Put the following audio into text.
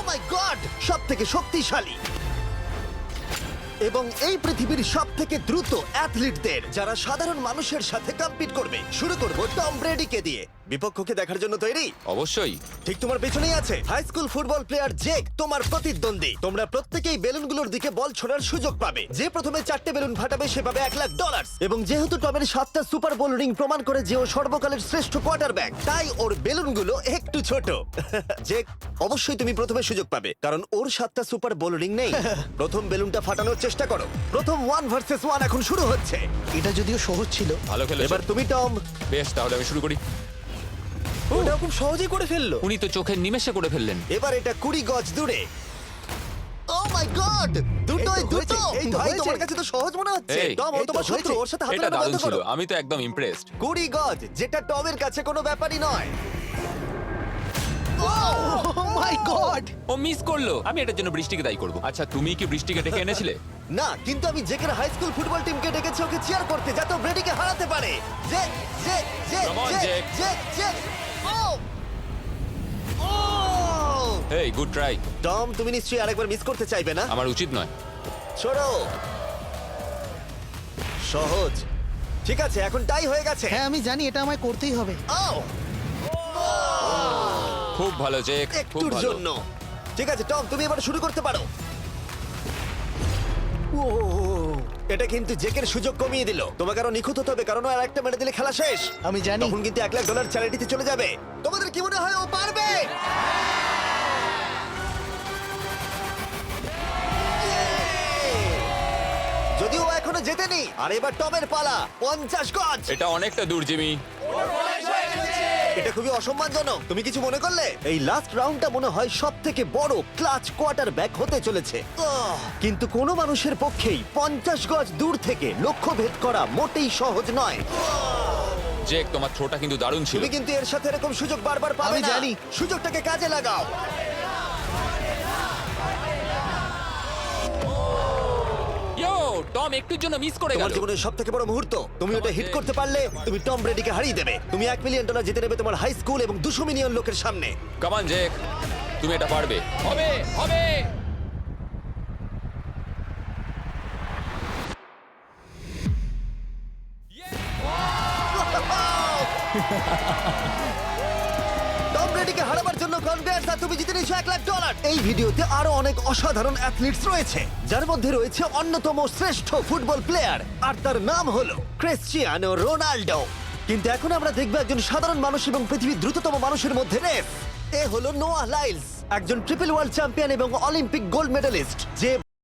মাই god, সবথেকে শক্তিশালী এবং এই পৃথিবীর সবথেকে দ্রুত অ্যাথলিটদের যারা সাধারণ মানুষের সাথে কম্পিট করবে। শুরু করব টম ব্রেডিকে দিয়ে। বিপক্ষকে দেখার জন্য তৈরি? অবশ্যই। ঠিক তোমার পেছনেই আছে high school football player Jake, তোমার প্রতিদ্বন্দ্বী। তোমরা প্রত্যেকেই বেলুনগুলোর দিকে বল ছোড়ার সুযোগ পাবে। যে প্রথমে 4টে বেলুন ফাটাবে সে পাবে $1,00,000। এবং যেহেতু টমের 7টা সুপার বোল রিং প্রমাণ করে যে ও সর্বকালের শ্রেষ্ঠ কোয়ার্টারব্যাক, তাই ওর বেলুনগুলো একটু ছোট। জেক, অবশ্যই তুমি প্রথমে সুযোগ পাবে কারণ ওর 7টা সুপার বোল রিং নেই। প্রথম বেলুনটা ফাটানোর চেষ্টা করো। প্রথম 1 ভার্সেস 1 এখন শুরু হচ্ছে। এটা যদিও সহজ ছিল। ভালো খেলেছো। এবার তুমি টম। বেশ, তাহলে আমি শুরু করি। ওটা খুব সহজেই করে ফেললো। উনি তো চোখের নিমেষে করে ফেললেন। এবার এটা 20 গজ দূরে। ও মাই গড, দুটোই এই তো দুটো। হয়েছে, এই তো ভাই হয়েছে। তোমার কাছে তো সহজ মনে হচ্ছে। এই, টম, ও এই তো তোমার শত্রু, হয়েছে। ওর সাথে হাত এটা মেলানো দারুণ বন্ধ ছিল, করো। আমি তো একদম ইমপ্রেসড। 20 গজ, যেটা টমের কাছে কোনো ব্যাপারই নয়। ও মাই গড! ও মিস করলো। আমি এটার জন্য বৃষ্টিকে দায়ী করব। আচ্ছা, তুমি কি বৃষ্টিকে ডেকে এনেছিলে? না, কিন্তু আমি জেকের হাই স্কুল ফুটবল টিমকে ডেকেছি ওকে চিয়ার করতে যাতে ও ব্রেডিকে হারাতে পারে। যে যে যে Come on, যে Jake. যে যে ও ও এই, গুড ট্রাই। টম, তুমি নিশ্চয়ই আরেকবার মিস করতে চাইবে না? আমার উচিত নয়। ছোড়ো। সহজ। ঠিক আছে, এখন টাই হয়ে গেছে। হ্যাঁ আমি জানি এটা আমায় করতেই হবে। ও খুব ভালো জেক, খুব একটুর ভালো। জন্য। ঠিক আছে টম, তুমি এবার শুরু করতে পারো। ও, এটা কিন্তু জেকের সুযোগ কমিয়ে দিল। তোমাকে আরো নিখুঁত হতে হবে কারণ ও আর একটা মেরে দিলে খেলা শেষ। আমি জানি। তখন কিন্তু $1,00,000 চ্যারিটিতে চলে যাবে। তোমাদের কি মনে হয় ও পারবে? যদিও ও এখনো জেতেনি। আর এবার টমের পালা। 50 গজ। এটা অনেকটা দূর, জিমি। এটা খুবই অসম্মানজনক। তুমি কিছু মনে করলে? এই লাস্ট রাউন্ডটা মনে হয় সবথেকে বড় ক্লাচ কোয়ার্টার ব্যাক হতে চলেছে। কিন্তু কোনো মানুষের পক্ষেই 50 গজ দূর থেকে লক্ষ্য ভেদ করা মোটেই সহজ নয়। জেক, তোমার থ্রোটা কিন্তু দারুণ ছিল। তুমি কিন্তু এর সাথে এরকম সুযোগ বারবার পাবে আমি না। জানি। সুযোগটাকে কাজে লাগাও। ইয়ো, টম একটুর জন্য মিস করে তোমার গেল। জীবনের সবথেকে বড় মুহূর্ত। তুমি ওটা হিট করতে পারলে তুমি টম ব্রেডিকে হারিয়ে দেবে। তুমি $1,000,000 জিতে নেবে তোমার হাই স্কুল এবং 200 মিলিয়ন লোকের সামনে। কাম অন জেক, তুমি এটা পারবে। হবে, হবে। টম ব্রেডিকে হারাবার জন্য কনগ্রেটস, আর তুমি জিতে নিয়েছো $1,00,000। এই ভিডিওতে আরো অনেক অসাধারণ অ্যাথলিটস রয়েছে যার মধ্যে রয়েছে অন্যতম শ্রেষ্ঠ ফুটবল প্লেয়ার আর তার নাম হলো ক্রিশ্চিয়ানো রোনাল্ডো। কিন্তু এখন আমরা দেখবো একজন সাধারণ মানুষ এবং পৃথিবীর দ্রুততম মানুষের মধ্যে রেস। এ হলো নোয়াহ লাইলস, একজন ট্রিপল ওয়ার্ল্ড চ্যাম্পিয়ন এবং অলিম্পিক গোল্ড মেডালিস্ট যে